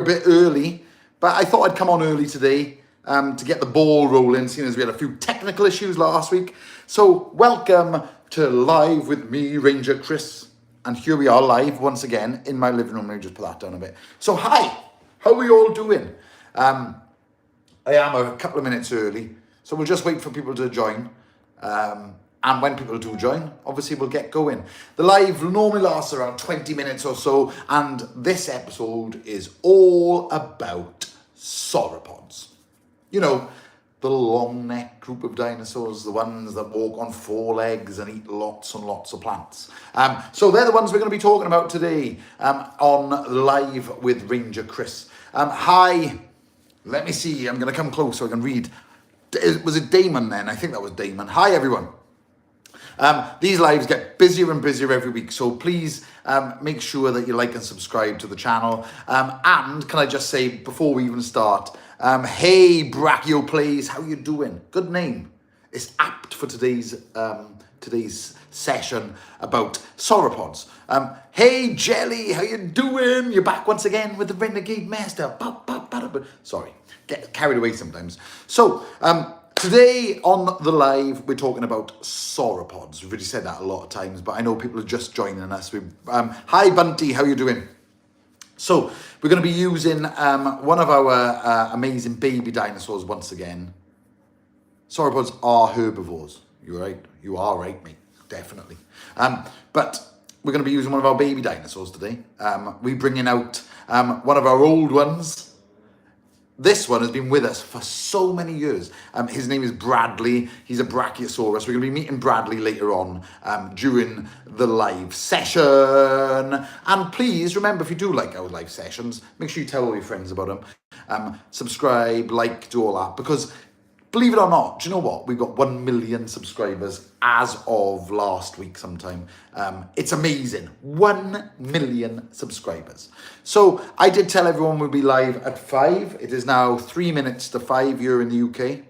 a bit early, but I thought I'd come on early today to get the ball rolling, seeing as we had a few technical issues last week. So welcome to Live with me, Ranger Chris. And here we are live once again in my living room. Let me just put that down a bit. So hi, how are you all doing? I am a couple of minutes early, so we'll just wait for people to join. And when people do join, obviously we'll get going. The live normally lasts around 20 minutes or so, and this episode is all about sauropods. You know, the long neck group of dinosaurs, the ones that walk on four legs and eat lots and lots of plants. So they're the ones we're going to be talking about today on Live with Ranger Chris. Hi, let me see, I'm going to come close so I can read. Was it Damon then? I think that was Damon. Hi everyone. These lives get busier and busier every week, so please make sure that you like and subscribe to the channel. And can I just say, before we even start, hey Brachioplays, how you doing? Good name. It's apt for today's session about sauropods. Hey Jelly, how you doing? You're back once again with the Renegade Master. Sorry, get carried away sometimes. So, today on the live, we're talking about sauropods. We've already said that a lot of times, but I know people are just joining us. Hi Bunty, how you doing? So we're going to be using one of our amazing baby dinosaurs once again. Sauropods are herbivores. You're right. You are right, mate. Definitely. But we're going to be using one of our baby dinosaurs today. We're bringing out one of our old ones. This one has been with us for so many years. His name is Bradley. He's a Brachiosaurus. We're going to be meeting Bradley later on during the live session. And please remember, if you do like our live sessions, make sure you tell all your friends about them. Subscribe, like, do all that. Because believe it or not, do you know what? We've got 1 million subscribers as of last week sometime. It's amazing. 1 million subscribers. So I did tell everyone we'll be live at 5. It is now 3 minutes to 5 here in the UK.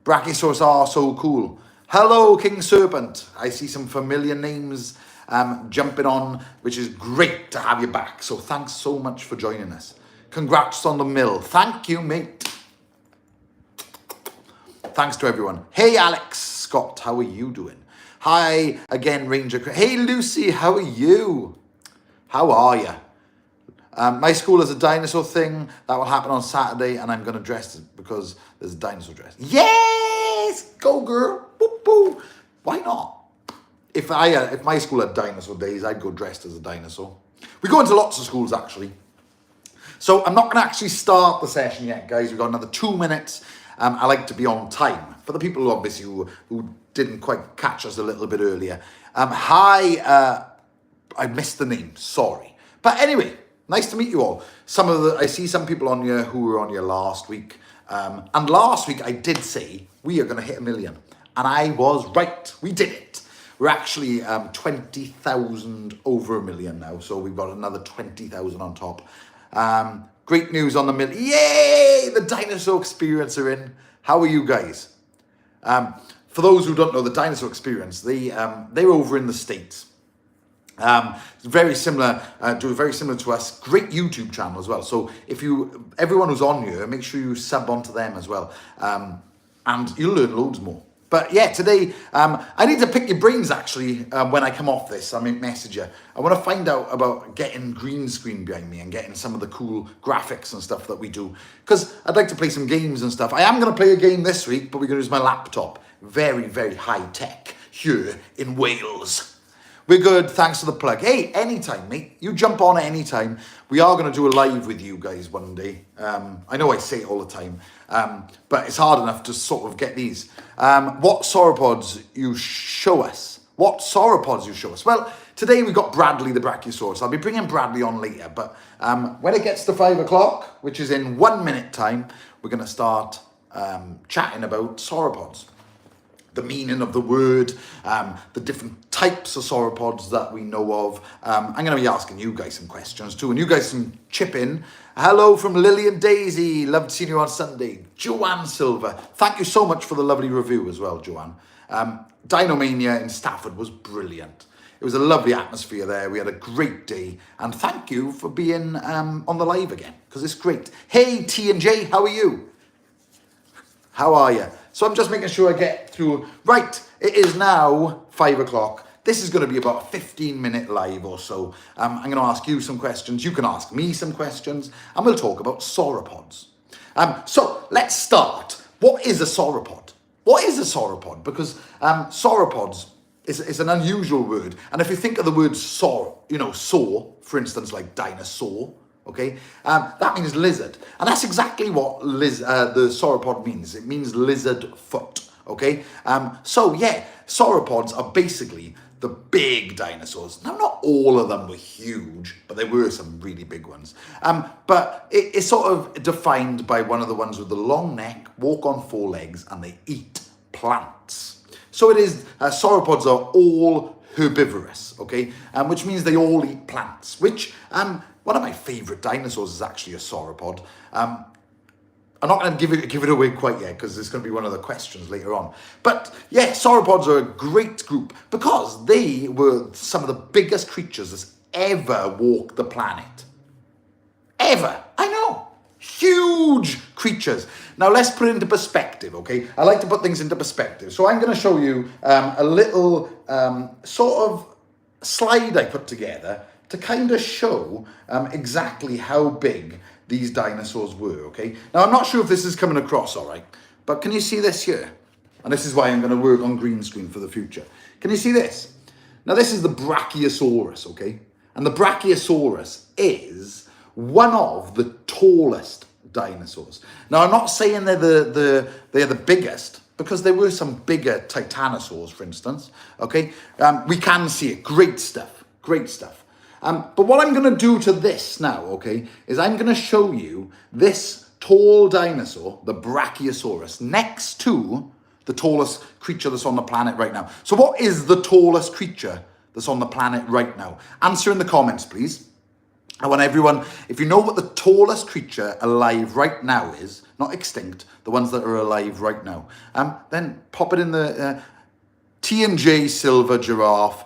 Brachiosaurus are so cool. Hello, King Serpent. I see some familiar names jumping on, which is great to have you back. So thanks so much for joining us. Congrats on the mill. Thank you, mate. Thanks to everyone. Hey, Alex Scott, how are you doing? Hi again, Ranger. Hey, Lucy, how are you? How are you? My school has a dinosaur thing that will happen on Saturday, and I'm going to dress it because there's a dinosaur dress. Yes, go girl. Boop, boop. Why not? If my school had dinosaur days, I'd go dressed as a dinosaur. We go into lots of schools actually. So I'm not going to actually start the session yet, guys. We've got another 2 minutes. I like to be on time. For the people who obviously who didn't quite catch us a little bit earlier. Hi, I missed the name, sorry. But anyway, nice to meet you all. I see some people on here who were on here last week. And last week I did say we are going to hit 1 million. And I was right, we did it. We're actually 20,000 over 1 million now. So we've got another 20,000 on top. Great news on the mill. Yay! The dinosaur experience are in. How are you guys? For those who don't know, the dinosaur experience, they're over in the States. Very similar to us. Great YouTube channel as well. So everyone who's on here, make sure you sub onto them as well. And you'll learn loads more. But yeah, today, I need to pick your brains actually when I come off this. I mean, message you. I want to find out about getting green screen behind me and getting some of the cool graphics and stuff that we do. Because I'd like to play some games and stuff. I am going to play a game this week, but we're going to use my laptop. Very, very high tech here in Wales. We're good, thanks for the plug. Hey, anytime, mate. You jump on at any time. We are going to do a live with you guys one day. I know I say it all the time, but it's hard enough to sort of get these. What sauropods you show us? What sauropods you show us? Well, today we've got Bradley the Brachiosaurus. I'll be bringing Bradley on later, but when it gets to 5 o'clock, which is in 1 minute time, we're going to start chatting about sauropods. The meaning of the word, the different types of sauropods that we know of. I'm going to be asking you guys some questions too, and you guys can chip in. Hello from Lily and Daisy. Loved seeing you on Sunday. Joanne Silver. Thank you so much for the lovely review as well, Joanne. Dinomania in Stafford was brilliant. It was a lovely atmosphere there. We had a great day. And thank you for being on the live again, because it's great. Hey, T and J, how are you? How are you? So I'm just making sure I get through. Right, it is now 5 o'clock. This is going to be about a 15-minute live or so. I'm going to ask you some questions. You can ask me some questions. And we'll talk about sauropods. So let's start. What is a sauropod? What is a sauropod? Because sauropods is an unusual word. And if you think of the word saw, for instance, like dinosaur, okay, that means lizard. And that's exactly what the sauropod means. It means lizard foot, okay? So yeah, sauropods are basically the big dinosaurs. Now, not all of them were huge, but there were some really big ones. But it's sort of defined by one of the ones with the long neck, walk on 4 legs, and they eat plants. So it is, sauropods are all herbivorous, okay? Which means they all eat plants, which, one of my favourite dinosaurs is actually a sauropod. I'm not going to give it away quite yet, because it's going to be one of the questions later on. But yeah, sauropods are a great group because they were some of the biggest creatures that's ever walked the planet. Ever. I know. Huge creatures. Now let's put it into perspective, okay? I like to put things into perspective. So I'm going to show you a little sort of slide I put together to kind of show exactly how big these dinosaurs were, okay? Now, I'm not sure if this is coming across all right, but can you see this here? And this is why I'm going to work on green screen for the future. Can you see this? Now, this is the Brachiosaurus, okay? And the Brachiosaurus is one of the tallest dinosaurs. Now, I'm not saying they're the biggest, because there were some bigger titanosaurs, for instance, okay? We can see it. Great stuff. Great stuff. But what I'm going to do to this now, okay, is I'm going to show you this tall dinosaur, the Brachiosaurus, next to the tallest creature that's on the planet right now. So what is the tallest creature that's on the planet right now? Answer in the comments, please. I want everyone, if you know what the tallest creature alive right now is, not extinct, the ones that are alive right now, then pop it in the T&J Silver Giraffe.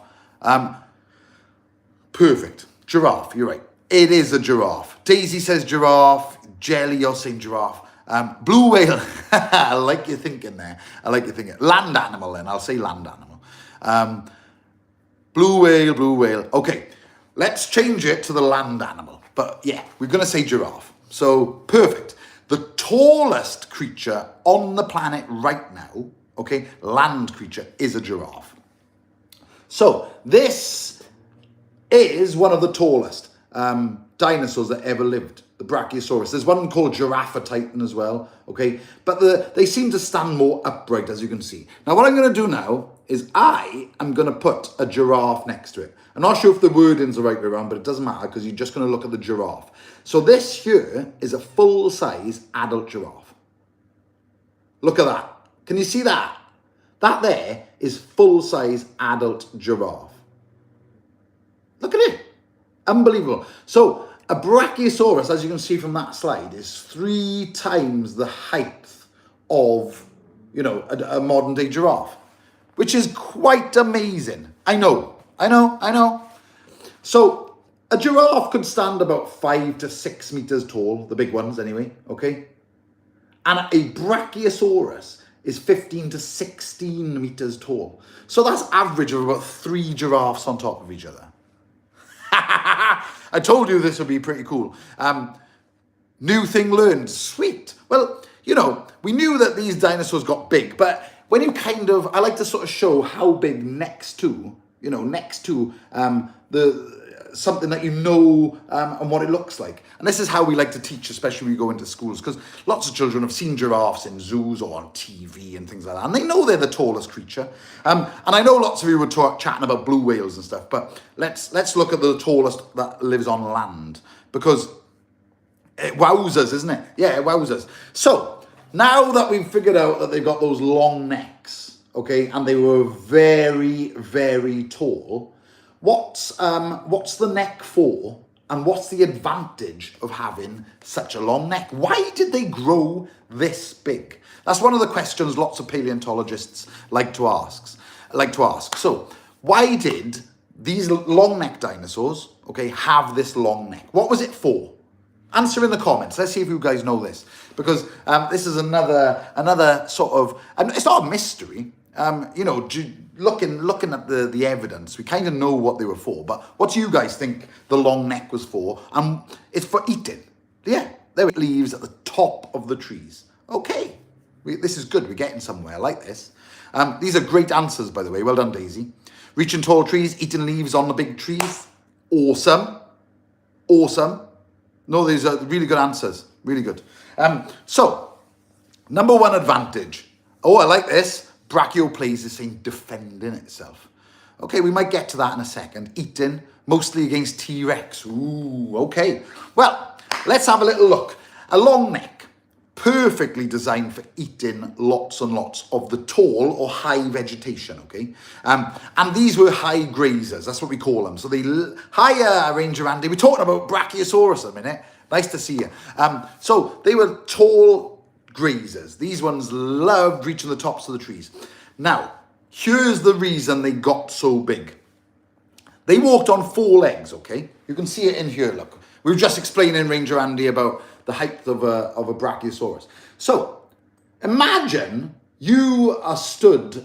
Perfect. Giraffe, you're right. It is a giraffe. Daisy says giraffe. Jelly, you're saying giraffe. Blue whale. I like your thinking there. I like your thinking. Land animal then. I'll say land animal. Blue whale. Okay, let's change it to the land animal. But yeah, we're going to say giraffe. So, perfect. The tallest creature on the planet right now, okay, land creature, is a giraffe. So, this is one of the tallest dinosaurs that ever lived, the Brachiosaurus. There's one called Giraffatitan as well, okay? But they seem to stand more upright, as you can see. Now, what I'm going to do now is I am going to put a giraffe next to it. I'm not sure if the wording's the right way around, but it doesn't matter because you're just going to look at the giraffe. So this here is a full-size adult giraffe. Look at that. Can you see that? That there is full-size adult giraffe. Look at it. Unbelievable. So a Brachiosaurus, as you can see from that slide, is 3 times the height of, a modern day giraffe, which is quite amazing. I know. So a giraffe could stand about 5 to 6 meters tall, the big ones anyway, okay? And a Brachiosaurus is 15 to 16 meters tall. So that's average of about 3 giraffes on top of each other. I told you this would be pretty cool. New thing learned. Sweet. Well, we knew that these dinosaurs got big, but when you I like to sort of show how big next to something that and what it looks like. And this is how we like to teach, especially when we go into schools, because lots of children have seen giraffes in zoos or on TV and things like that, and they know they're the tallest creature. And I know lots of you were chatting about blue whales and stuff, but let's look at the tallest that lives on land, because it wows us, isn't it? Yeah, it wows us. So now that we've figured out that they've got those long necks, okay, and they were very, very tall, what's the neck for, and what's the advantage of having such a long neck? Why did they grow this big? That's one of the questions lots of paleontologists like to ask. So, why did these long neck dinosaurs, okay, have this long neck. What was it for? Answer in the comments. Let's see if you guys know this, because this is another sort of, and it's not a mystery. You know, looking at the evidence, we kind of know what they were for. But what do you guys think the long neck was for? It's for eating. Yeah, there it leaves at the top of the trees. Okay, this is good. We're getting somewhere. I like this. These are great answers, by the way. Well done, Daisy. Reaching tall trees, eating leaves on the big trees. Awesome. Awesome. No, these are really good answers. Really good. So, number one advantage. Oh, I like this. Brachioplays is saying defending itself. Okay, we might get to that in a second. Eating, mostly against T-rex. Ooh, okay. Well, let's have a little look. A long neck, perfectly designed for eating lots and lots of the tall or high vegetation, okay? And these were high grazers, that's what we call them. So hiya, Ranger Andy. We're talking about Brachiosaurus a minute. Nice to see you. So they were tall grazers. These ones loved reaching the tops of the trees. Now, here's the reason they got so big. They walked on 4 legs, okay? You can see it in here, look. We were just explaining, Ranger Andy, about the height of a Brachiosaurus. So, imagine you are stood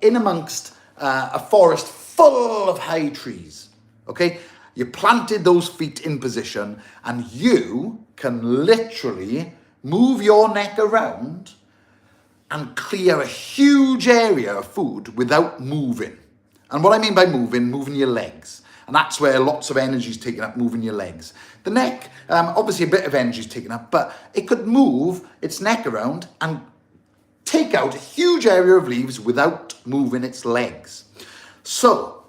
in amongst a forest full of high trees, okay? You planted those feet in position and you can literally move your neck around and clear a huge area of food without moving. And what I mean by moving your legs. And that's where lots of energy is taken up, moving your legs. The neck, obviously a bit of energy is taken up, but it could move its neck around and take out a huge area of leaves without moving its legs. So,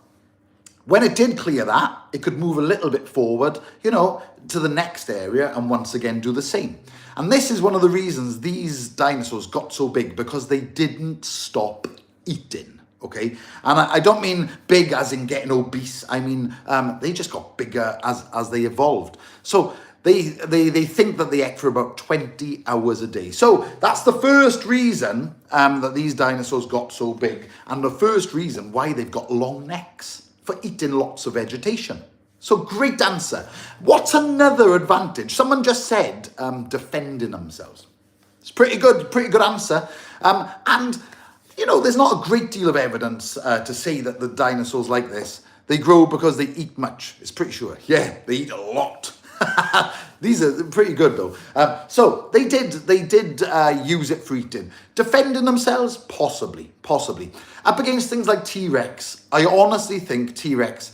when it did clear that, it could move a little bit forward, you know, to the next area and once again do the same. And this is one of the reasons these dinosaurs got so big, because they didn't stop eating. Okay, and I don't mean big as in getting obese. I mean they just got bigger as they evolved. So they think that they ate for about 20 hours a day. So that's the first reason that these dinosaurs got so big, and the first reason why they've got long necks, for eating lots of vegetation. So great answer. What's another advantage? Someone just said defending themselves. It's pretty good answer. And you know, there's not a great deal of evidence to say that the dinosaurs like this, they grow because they eat much. It's pretty sure. Yeah, they eat a lot. These are pretty good though. So they did use it for eating. Defending themselves? Possibly. Up against things like T-rex, I honestly think T-rex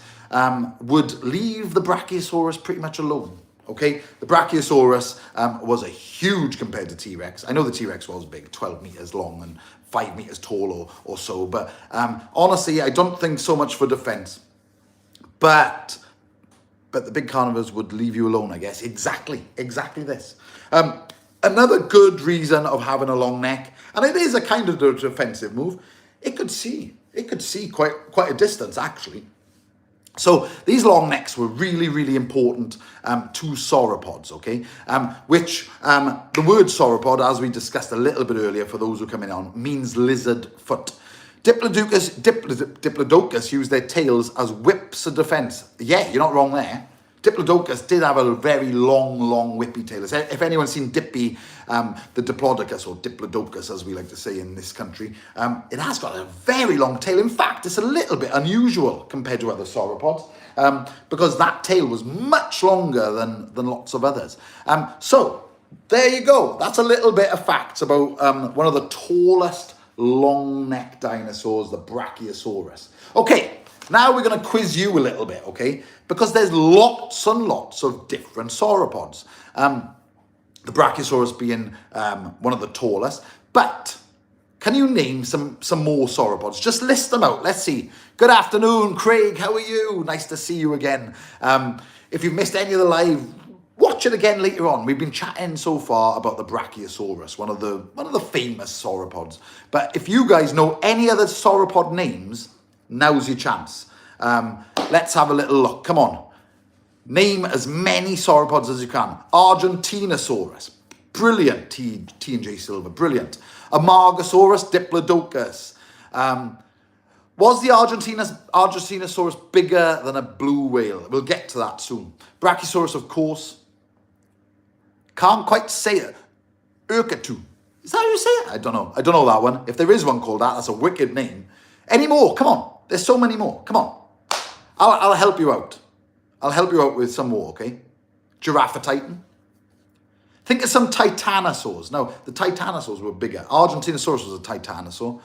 would leave the Brachiosaurus pretty much alone. Okay, the Brachiosaurus was a huge compared to T-rex. I know the T-rex was big, 12 meters long and 5 meters tall or so. But honestly, I don't think so much for defense. But the big carnivores would leave you alone, I guess. Exactly this. Another good reason of having a long neck, and it is a kind of a defensive move, it could see quite a distance, actually. So these long necks were really important to sauropods, okay? Which the word sauropod, as we discussed a little bit earlier, for those who come in on, means lizard foot. Diplodocus used their tails as whips of defense. Yeah, you're not wrong there. Diplodocus did have a very long whippy tail. If anyone's seen Dippy, the Diplodocus, or Diplodocus as we like to say in this country, it has got a very long tail. In fact, it's a little bit unusual compared to other sauropods, because that tail was much longer than lots of others. So there you go. That's a little bit of facts about one of the tallest long-necked dinosaurs, the Brachiosaurus. Okay. Now we're going to quiz you a little bit, okay? Because there's lots and lots of different sauropods. The Brachiosaurus being one of the tallest. But can you name some more sauropods? Just list them out. Let's see. Good afternoon, Craig. How are you? Nice to see you again. If you've missed any of the live, watch it again later on. We've been chatting so far about the Brachiosaurus, one of the famous sauropods. But if you guys know any other sauropod names, now's your chance. Let's have a little look. Come on. Name as many sauropods as you can. Argentinosaurus. Brilliant. T and J Silver. Brilliant. Amargasaurus. Diplodocus. Was the Argentinosaurus bigger than a blue whale? We'll get to that soon. Brachiosaurus, of course. Can't quite say it. Urkatu. Is that how you say it? I don't know. I don't know that one. If there is one called that, that's a wicked name. Any more? Come on. There's so many more. Come on. I'll help you out. I'll help you out with some more, okay? Giraffatitan. Think of some titanosaurs. Now, the titanosaurs were bigger. Argentinosaurus was a titanosaur.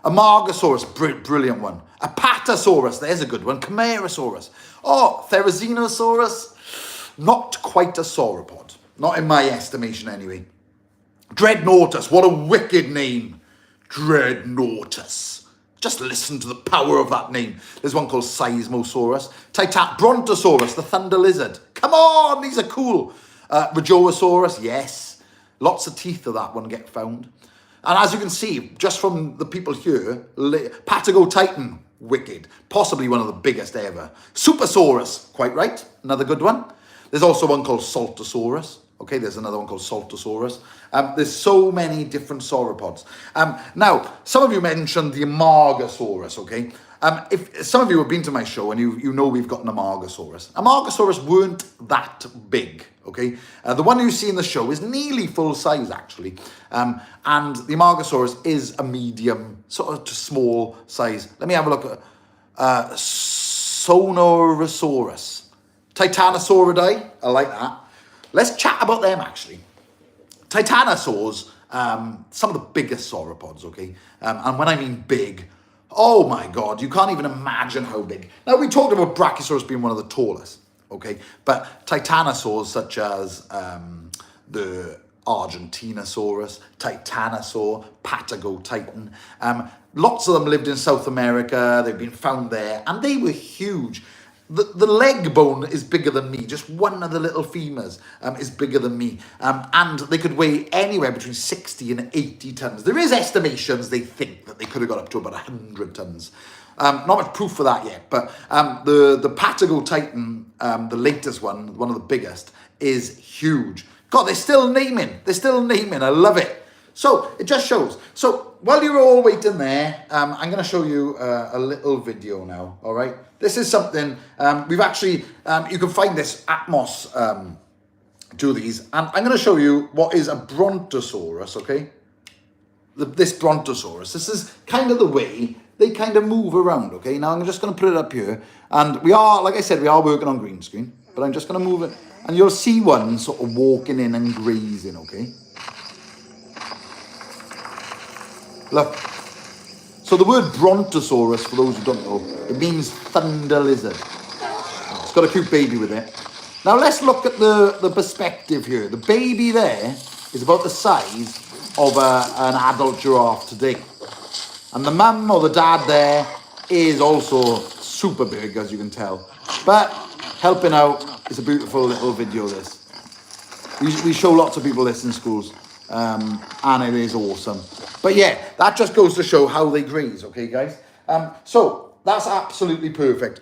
Amargasaurus, brilliant one. Apatosaurus, there's a good one. Camarasaurus. Oh, Therizinosaurus, not quite a sauropod. Not in my estimation, anyway. Dreadnoughtus, what a wicked name. Dreadnoughtus. Just listen to the power of that name. There's one called Seismosaurus. Brontosaurus, the thunder lizard. Come on, these are cool. Rajosaurus, yes. Lots of teeth of that one get found. And as you can see, just from the people here, Patagotitan, wicked. Possibly one of the biggest ever. Supersaurus, quite right. Another good one. There's also one called Saltosaurus. Okay, there's another one called Saltosaurus. There's so many different sauropods. Now, some of you mentioned the Amargasaurus, okay? If some of you have been to my show and you know we've got an Amargasaurus. Amargasaurus weren't that big, okay? The one you see in the show is nearly full size, actually. And the Amargasaurus is a medium, sort of small size. Let me have a look at Sonorosaurus. Titanosauridae, I like that. Let's chat about them, actually. Titanosaurs, some of the biggest sauropods, okay? And when I mean big, oh my God, you can't even imagine how big. Now, we talked about Brachiosaurus being one of the tallest, okay? But titanosaurs such as the Argentinosaurus, Titanosaur, Patagotitan, lots of them lived in South America. They've been found there, and they were huge. The leg bone is bigger than me. Just one of the little femurs is bigger than me. And they could weigh anywhere between 60 and 80 tons. There is estimations they think that they could have got up to about 100 tons. Not much proof for that yet, but the Patagotitan, the latest one of the biggest, is huge. God, they're still naming. I love it. So it just shows. So while you're all waiting there, I'm going to show you a little video now, all right? This is something, we've actually, you can find this Atmos do these. And I'm going to show you what is a Brontosaurus, okay? This Brontosaurus. This is kind of the way they kind of move around, okay? Now I'm just going to put it up here. And we are, like I said, we are working on green screen. But I'm just going to move it. And you'll see one sort of walking in and grazing, okay? Look. So the word Brontosaurus, for those who don't know, it means thunder lizard. It's got a cute baby with it. Now let's look at the perspective here. The baby there is about the size of an adult giraffe today. And the mum or the dad there is also super big, as you can tell. But helping out, it's a beautiful little video, this. We show lots of people this in schools. And it is awesome. But yeah, that just goes to show how they graze, okay, guys? So that's absolutely perfect.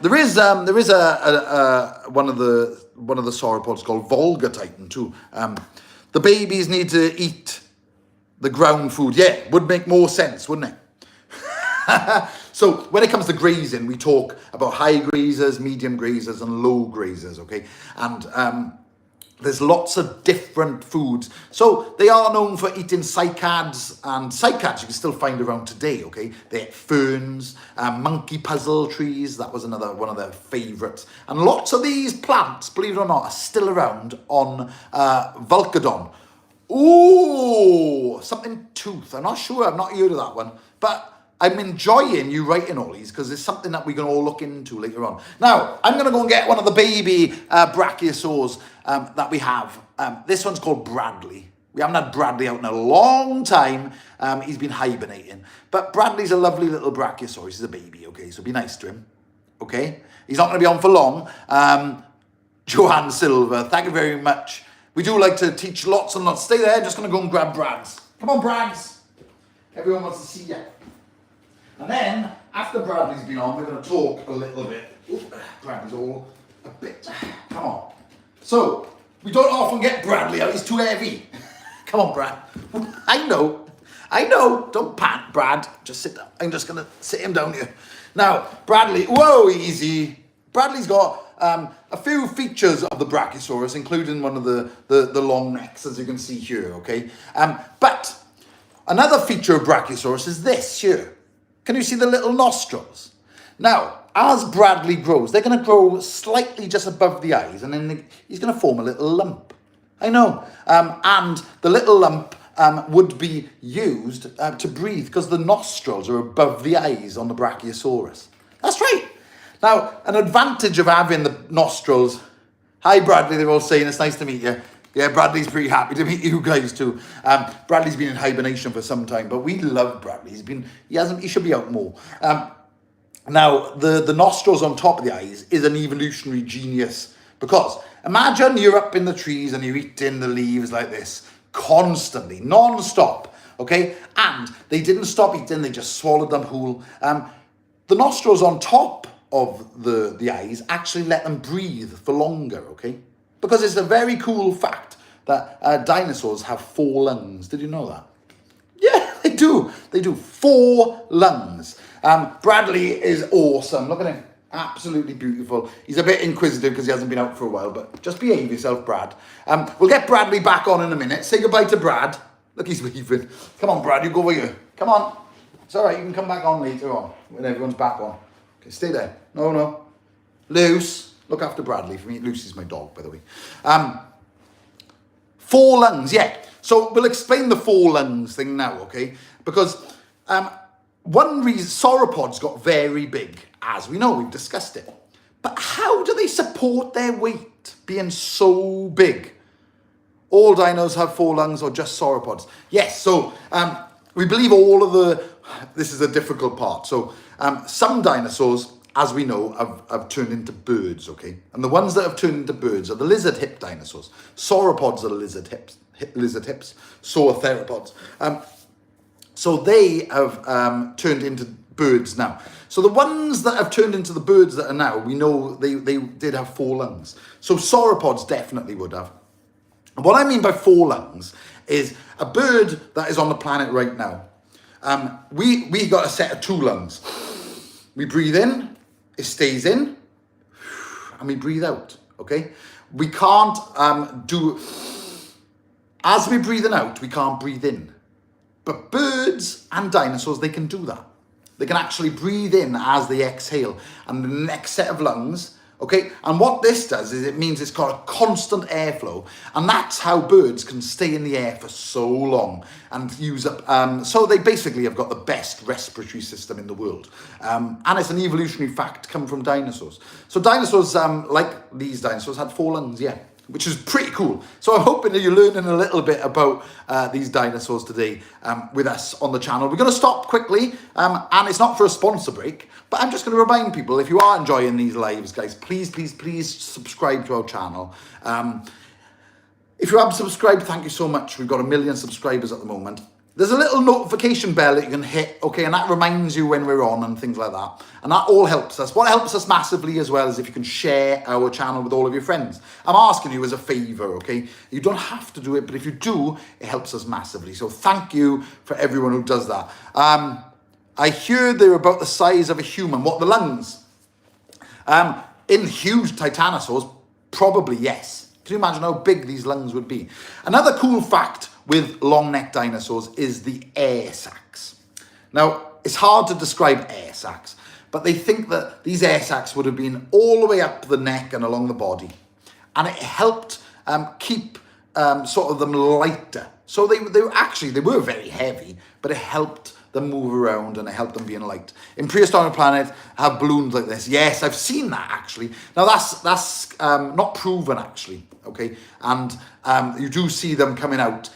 There is one of the sauropods called Volgatitan too. The babies need to eat the ground food. Yeah, would make more sense, wouldn't it? So when it comes to grazing, we talk about high grazers, medium grazers, and low grazers, okay? And there's lots of different foods. So they are known for eating cycads, and cycads you can still find around today, okay? They ate ferns, monkey puzzle trees, that was another one of their favourites. And lots of these plants, believe it or not, are still around on Vulcadon. Ooh, something tooth. I'm not sure, I've not heard of that one. But I'm enjoying you writing all these because it's something that we can all look into later on. Now, I'm going to go and get one of the baby brachiosaurs that we have. This one's called Bradley. We haven't had Bradley out in a long time. He's been hibernating. But Bradley's a lovely little brachiosaur. He's a baby, okay? So be nice to him, okay? He's not going to be on for long. Joanne Silver, thank you very much. We do like to teach lots and lots. Stay there, I'm just going to go and grab Brads. Come on, Brads. Everyone wants to see you. And then, after Bradley's been on, we're going to talk a little bit. Ooh, Bradley's all a bit. Come on. So, we don't often get Bradley out. He's too heavy. Come on, Brad. I know. I know, don't pant, Brad. Just sit down. I'm just going to sit him down here. Now, Bradley, whoa, easy. Bradley's got a few features of the Brachiosaurus, including one of the long necks, as you can see here, okay? But another feature of Brachiosaurus is this here. Can you see the little nostrils? Now, as Bradley grows, they're going to grow slightly just above the eyes, and then he's going to form a little lump. I know. And the little lump would be used to breathe because the nostrils are above the eyes on the Brachiosaurus. That's right. Now, an advantage of having the nostrils... Hi, Bradley, they're all saying it's nice to meet you. Yeah, Bradley's pretty happy to meet you guys too. Bradley's been in hibernation for some time, but we love Bradley. He should be out more. Now, the nostrils on top of the eyes is an evolutionary genius because imagine you're up in the trees and you're eating the leaves like this constantly, non-stop, okay? And they didn't stop eating, they just swallowed them whole. The nostrils on top of the eyes actually let them breathe for longer, okay? Because it's a very cool fact that dinosaurs have 4 lungs. Did you know that? Yeah, they do. They do 4 lungs. Bradley is awesome. Look at him. Absolutely beautiful. He's a bit inquisitive because he hasn't been out for a while, but just behave yourself, Brad. We'll get Bradley back on in a minute. Say goodbye to Brad. Look, he's leaving. Come on, Brad, you go over here. Come on. It's all right, you can come back on later on when everyone's back on. Okay, stay there. No. Luce, look after Bradley for me. Lucy's my dog, by the way. 4 lungs, yeah. So we'll explain the 4 lungs thing now, okay? Because one reason sauropods got very big, as we know, we've discussed it. But how do they support their weight being so big? All dinos have 4 lungs or just sauropods? Yes, so we believe all of this is a difficult part. So some dinosaurs, as we know, have turned into birds, okay? And the ones that have turned into birds are the lizard-hip dinosaurs. Sauropods are the lizard-hips, sauropods. So they have turned into birds now. So the ones that have turned into the birds that are now, we know they did have 4 lungs. So sauropods definitely would have. And what I mean by 4 lungs is a bird that is on the planet right now. We got a set of 2 lungs. We breathe in, it stays in, and we breathe out, okay? We can't as we're breathing out, we can't breathe in. But birds and dinosaurs, they can do that. They can actually breathe in as they exhale. And the next set of lungs, okay? And what this does is it means it's got a constant airflow. And that's how birds can stay in the air for so long and use up... so they basically have got the best respiratory system in the world. And it's an evolutionary fact come from dinosaurs. So dinosaurs, like these dinosaurs, had 4 lungs, yeah. Which is pretty cool. So I'm hoping that you're learning a little bit about these dinosaurs today with us on the channel. We're going to stop quickly, and it's not for a sponsor break, but I'm just going to remind people, if you are enjoying these lives, guys, please subscribe to our channel. If you haven't subscribed, thank you so much. We've got 1 million subscribers at the moment. There's a little notification bell that you can hit, okay, and that reminds you when we're on and things like that. And that all helps us. What helps us massively as well is if you can share our channel with all of your friends. I'm asking you as a favour, okay? You don't have to do it, but if you do, it helps us massively. So thank you for everyone who does that. I hear they're about the size of a human. What, the lungs? In huge titanosaurs, probably yes. Can you imagine how big these lungs would be? Another cool fact with long-necked dinosaurs is the air sacs. Now, it's hard to describe air sacs, but they think that these air sacs would have been all the way up the neck and along the body. And it helped keep sort of them lighter. So they were very heavy, but it helped them move around and it helped them being light. In prehistoric planet, have balloons like this. Yes, I've seen that actually. Now that's not proven actually, okay? And you do see them coming out.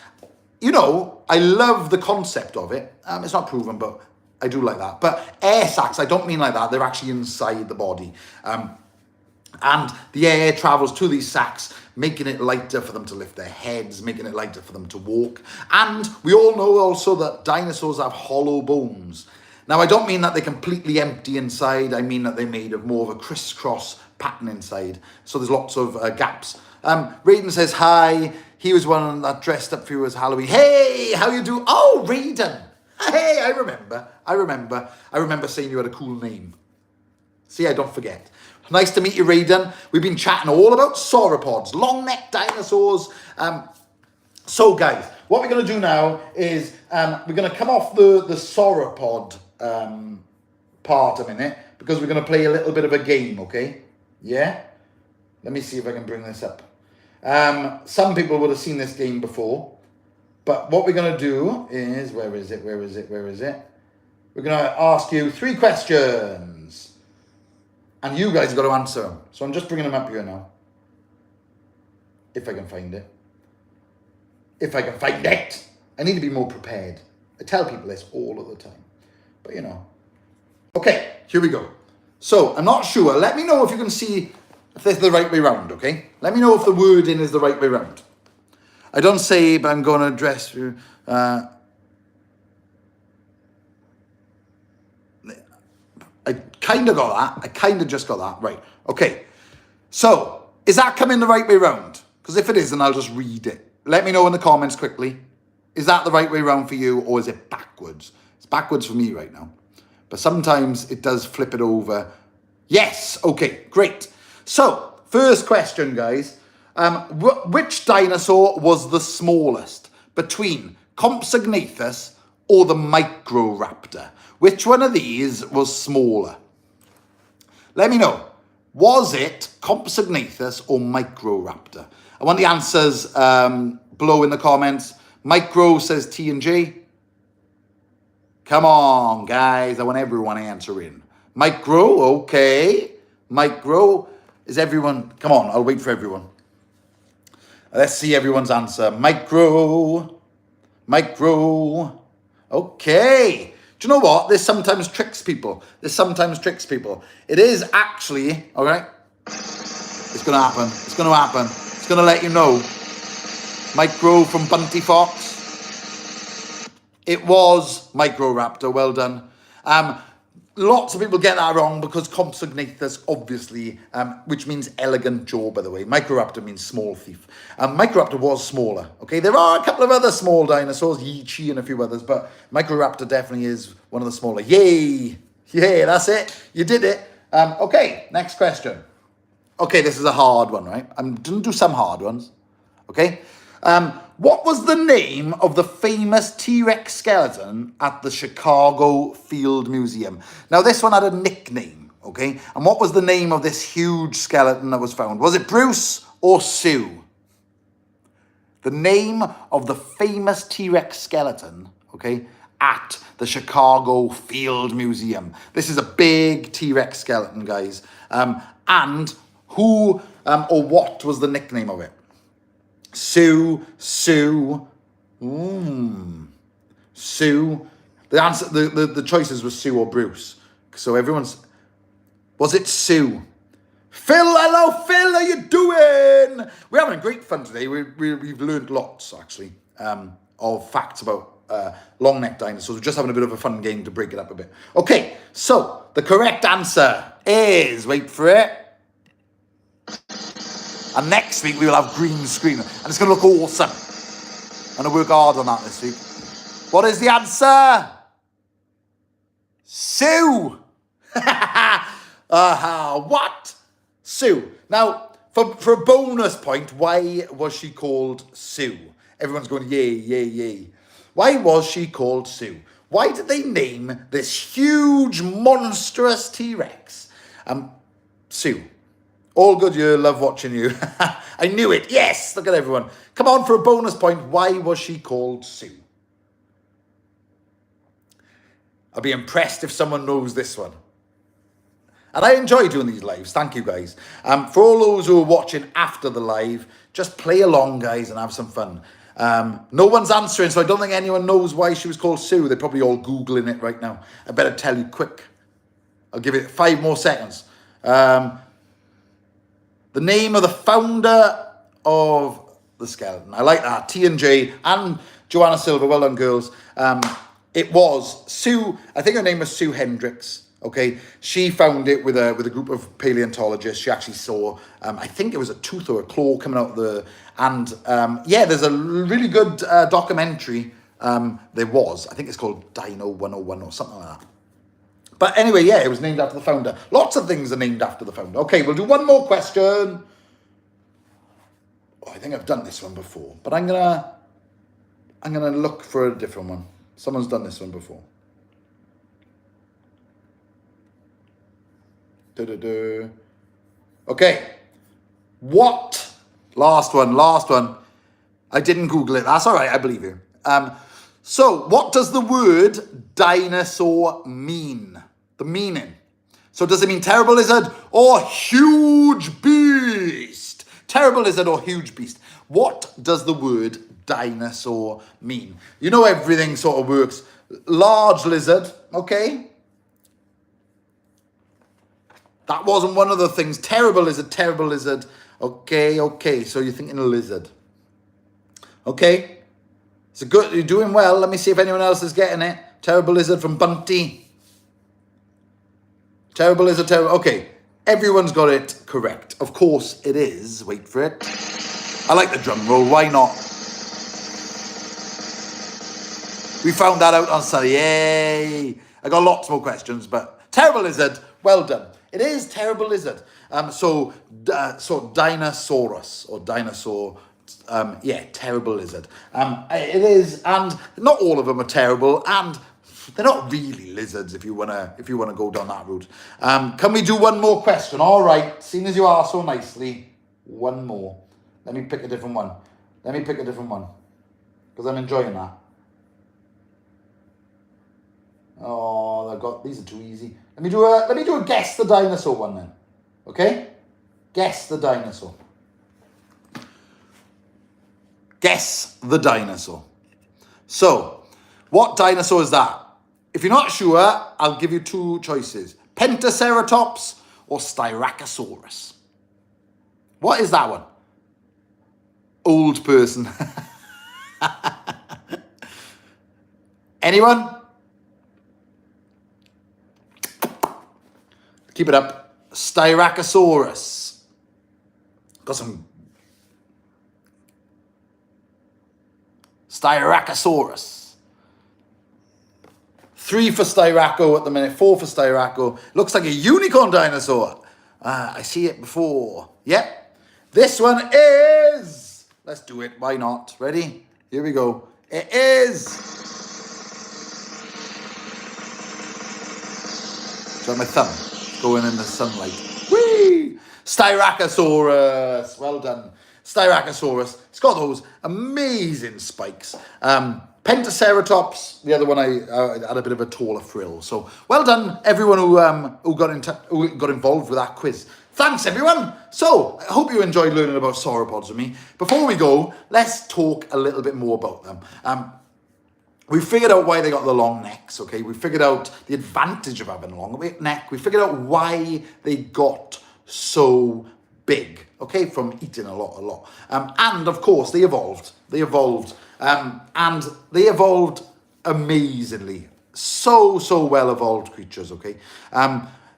You know, I love the concept of it. It's not proven, but I do like that. But air sacs, I don't mean like that. They're actually inside the body. And the air travels to these sacs, making it lighter for them to lift their heads, making it lighter for them to walk. And we all know also that dinosaurs have hollow bones. Now, I don't mean that they're completely empty inside. I mean that they're made of more of a crisscross pattern inside. So there's lots of gaps Raiden says hi. He was one that dressed up for you as Halloween. Hey, how you do? Oh, Raiden. Hey, I remember saying you had a cool name. See, I don't forget. Nice to meet you, Raiden. We've been chatting all about sauropods, long-necked dinosaurs. So, guys, what we're going to do now is we're going to come off the sauropod part a minute because we're going to play a little bit of a game, okay? Yeah? Let me see if I can bring this up. Some people would have seen this game before, but what we're going to do is, where is it? We're going to ask you 3 questions, and you guys have got to answer them. So I'm just bringing them up here now. If I can find it. I need to be more prepared. I tell people this all of the time, but you know. Okay, here we go. So I'm not sure. Let me know if you can see if this is the right way round, okay? Let me know if the wording is the right way round. I don't say, but I'm going to address you. I kind of got that. I kind of just got that. Right. Okay. So, is that coming the right way round? Because if it isn't, I'll just read it. Let me know in the comments quickly. Is that the right way round for you, or is it backwards? It's backwards for me right now. But sometimes it does flip it over. Yes. Okay, great. So, first question, guys. Which dinosaur was the smallest between Compsognathus or the Microraptor? Which one of these was smaller? Let me know. Was it Compsognathus or Microraptor? I want the answers below in the comments. Micro says T and J. Come on, guys. I want everyone answering. Micro, okay. Micro. Is everyone... Come on, I'll wait for everyone. Let's see everyone's answer. Micro. Okay. Do you know what? This sometimes tricks people. It is actually... All right? It's going to happen. It's going to let you know. Micro from Bunty Fox. It was Microraptor. Well done. Lots of people get that wrong because Compsognathus, obviously, which means elegant jaw, by the way. Microraptor means small thief. Microraptor was smaller, okay? There are a couple of other small dinosaurs, Yichi and a few others, but Microraptor definitely is one of the smaller. Yay! Yay, that's it. You did it. Okay, next question. Okay, this is a hard one, right? I'm going to do some hard ones, okay? What was the name of the famous T.rex skeleton at the Chicago Field Museum? Now, this one had a nickname, okay? And what was the name of this huge skeleton that was found? Was it Bruce or Sue? The name of the famous T.rex skeleton, okay, at the Chicago Field Museum. This is a big T.rex skeleton, guys. And who or what was the nickname of it? Sue. Sue. The answer, the choices were Sue or Bruce. So everyone's... Was it Sue? Phil, hello, Phil, how you doing? We're having great fun today. We've learned lots, actually, of facts about long-necked dinosaurs. We're just having a bit of a fun game to break it up a bit. Okay, so the correct answer is... Wait for it. And next week, we will have green screen. And it's going to look awesome. I'm going to work hard on that this week. What is the answer? Sue. What? Sue. Now, for a bonus point, why was she called Sue? Everyone's going, yay. Why was she called Sue? Why did they name this huge, monstrous T-Rex Sue? All good, you. Love watching you. I knew it. Yes. Look at everyone. Come on for a bonus point. Why was she called Sue? I'll be impressed if someone knows this one. And I enjoy doing these lives. Thank you, guys. For all those who are watching after the live, just play along, guys, and have some fun. No one's answering, so I don't think anyone knows why she was called Sue. They're probably all Googling it right now. I better tell you quick. I'll give it 5 more seconds. The name of the founder of the skeleton. I like that. T and J and Joanna Silver. Well done, girls. It was Sue. I think her name was Sue Hendricks. Okay, she found it with a group of paleontologists. She actually saw, I think it was a tooth or a claw coming out of the, and yeah, there's a really good documentary. There was, I think it's called Dino 101 or something like that. But anyway, yeah, it was named after the founder. Lots of things are named after the founder. Okay, we'll do one more question. Oh, I think I've done this one before, but I'm gonna look for a different one. Someone's done this one before. Okay. What? Last one. I didn't Google it. That's all right. I believe you. So what does the word dinosaur mean? The meaning. So does it mean terrible lizard or huge beast? Terrible lizard or huge beast? What does the word dinosaur mean? You know, everything sort of works. Large lizard, okay? That wasn't one of the things. Terrible lizard. Okay. So you're thinking lizard. Okay. It's a good, you're doing well. Let me see if anyone else is getting it. Terrible lizard from Bunty. Terrible lizard, okay. Everyone's got it correct. Of course it is. Wait for it. I like the drum roll. Why not? We found that out on Sunday. Yay. I got lots more questions, but terrible lizard. Well done. It is terrible lizard. So Dinosaurus or dinosaur. Yeah, terrible lizard. It is, and not all of them are terrible, and they're not really lizards. If you wanna go down that route. Can we do one more question? All right. Seeing as you are so nicely, one more. Let me pick a different one. Because I'm enjoying that. Oh, these are too easy. Let me do a guess the dinosaur one then. Okay? Guess the dinosaur. Guess the dinosaur. So, what dinosaur is that? If you're not sure, I'll give you two choices. Pentaceratops or Styracosaurus. What is that one? Old person. Anyone? Keep it up. Styracosaurus. Got some. Styracosaurus. 3 for Styraco at the minute. 4 for Styraco. Looks like a unicorn dinosaur. I see it before. Yep. This one is. Let's do it. Why not? Ready? Here we go. It is. Got my thumb going in the sunlight. Whee! Styracosaurus. Well done. Styracosaurus. It's got those amazing spikes. Pentaceratops, the other one I had a bit of a taller frill. So well done, everyone who got involved with that quiz. Thanks, everyone. So I hope you enjoyed learning about sauropods with me. Before we go, let's talk a little bit more about them. We figured out why they got the long necks, okay? We figured out the advantage of having a long neck. We figured out why they got so big, okay, from eating a lot. And of course, they evolved. And they evolved amazingly. So well evolved creatures, okay?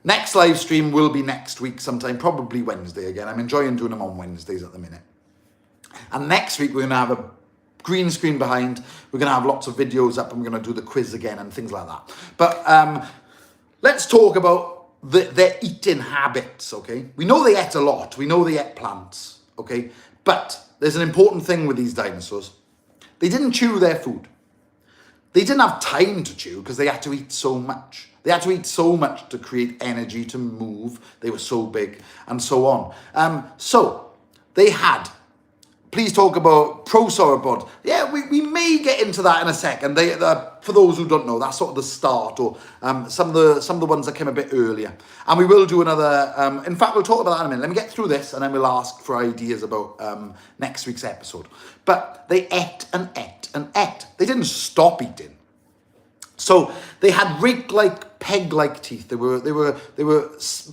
Next live stream will be next week sometime, probably Wednesday again. I'm enjoying doing them on Wednesdays at the minute. And next week, we're going to have a green screen behind. We're going to have lots of videos up and we're going to do the quiz again and things like that. But let's talk about their eating habits, okay? We know they ate a lot. We know they ate plants, okay? But there's an important thing with these dinosaurs. They didn't chew their food. They didn't have time to chew because they had to eat so much. They had to eat so much to create energy to move. They were so big and so on. So they had. Please talk about prosauropod. Yeah, we may get into that in a second. For those who don't know, that's sort of the start, or some of the ones that came a bit earlier. And we will do another. In fact, we'll talk about that in a minute. Let me get through this, and then we'll ask for ideas about next week's episode. But they ate and ate and ate. They didn't stop eating. So they had rake-like, peg-like teeth. They were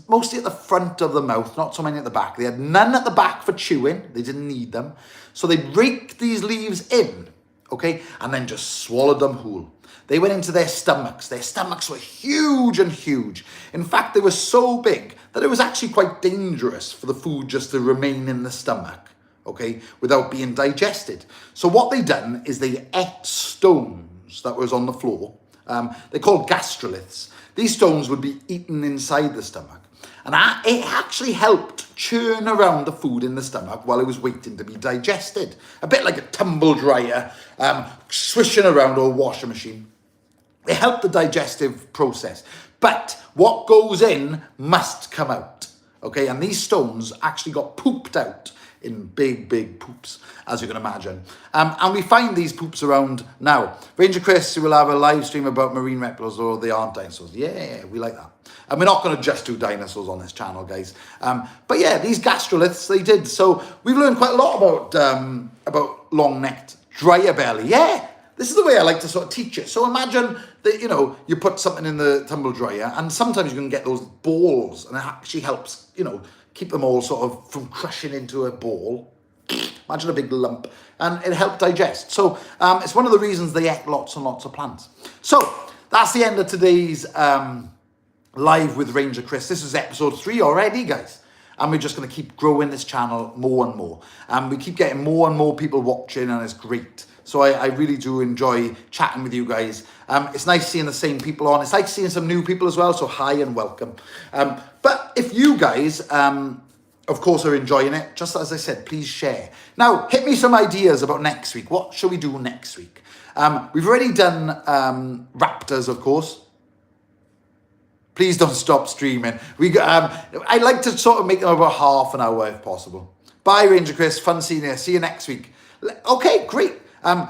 mostly at the front of the mouth, not so many at the back. They had none at the back for chewing. They didn't need them. So they raked these leaves in. okay? And then just swallowed them whole. They went into their stomachs. Their stomachs were huge and huge. In fact, they were so big that it was actually quite dangerous for the food just to remain in the stomach, okay, without being digested. So what they done is they ate stones that was on the floor. They're called gastroliths. These stones would be eaten inside the stomach. And it actually helped churn around the food in the stomach while it was waiting to be digested. A bit like a tumble dryer, swishing around, or a washing machine. It helped the digestive process. But what goes in must come out. Okay, and these stones actually got pooped out in big, big poops, as you can imagine. And we find these poops around now. Ranger Chris will have a live stream about marine reptiles, or they aren't dinosaurs. Yeah, we like that. And we're not going to just do dinosaurs on this channel, guys. But yeah, these gastroliths, they did. So we've learned quite a lot about long-necked dryer belly. Yeah, this is the way I like to sort of teach it. So imagine that, you know, you put something in the tumble dryer, and sometimes you can get those balls, and it actually helps, you know, keep them all sort of from crushing into a ball. Imagine a big lump. And it helped digest. So it's one of the reasons they ate lots and lots of plants. So that's the end of today's live with Ranger Chris. This is episode 3 already, guys. And we're just going to keep growing this channel more and more. And we keep getting more and more people watching, and it's great. So I really do enjoy chatting with you guys. It's nice seeing the same people on. It's like seeing some new people as well. So hi and welcome. But if you guys, of course, are enjoying it, just as I said, please share. Now, hit me some ideas about next week. What shall we do next week? We've already done raptors, of course. Please don't stop streaming. I like to sort of make them about half an hour if possible. Bye, Ranger Chris. Fun seeing you. See you next week. Okay, great.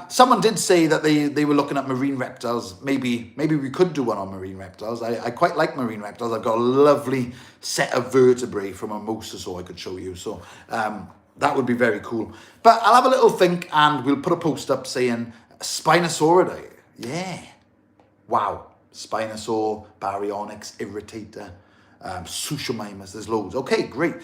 Someone did say that they were looking at marine reptiles. Maybe we could do one on marine reptiles. I quite like marine reptiles. I've got a lovely set of vertebrae from a mosasaur I could show you. So that would be very cool. But I'll have a little think, and we'll put a post up saying Spinosauridae. Yeah. Wow. Spinosaur, Baryonyx, Irritator, Suchomimus, there's loads. Okay, great.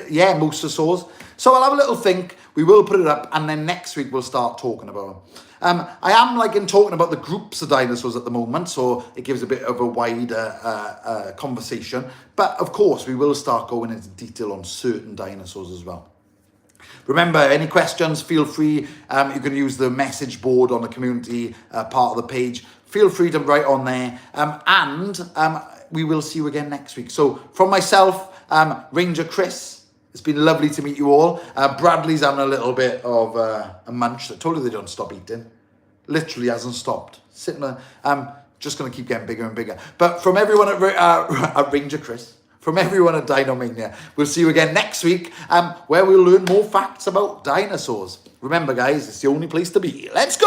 Yeah, mosasaurs. So I'll have a little think. We will put it up, and then next week we'll start talking about them. I am liking talking about the groups of dinosaurs at the moment, so it gives a bit of a wider conversation. But of course, we will start going into detail on certain dinosaurs as well. Remember, any questions, feel free. You can use the message board on the community part of the page. Feel free to write on there. We will see you again next week. So from myself, Ranger Chris, it's been lovely to meet you all. Bradley's having a little bit of a munch. I told you they don't stop eating. Literally hasn't stopped. Sitting there. Just going to keep getting bigger and bigger. But from everyone at Ranger Chris, from everyone at Dinomania, we'll see you again next week, where we'll learn more facts about dinosaurs. Remember, guys, it's the only place to be. Let's go!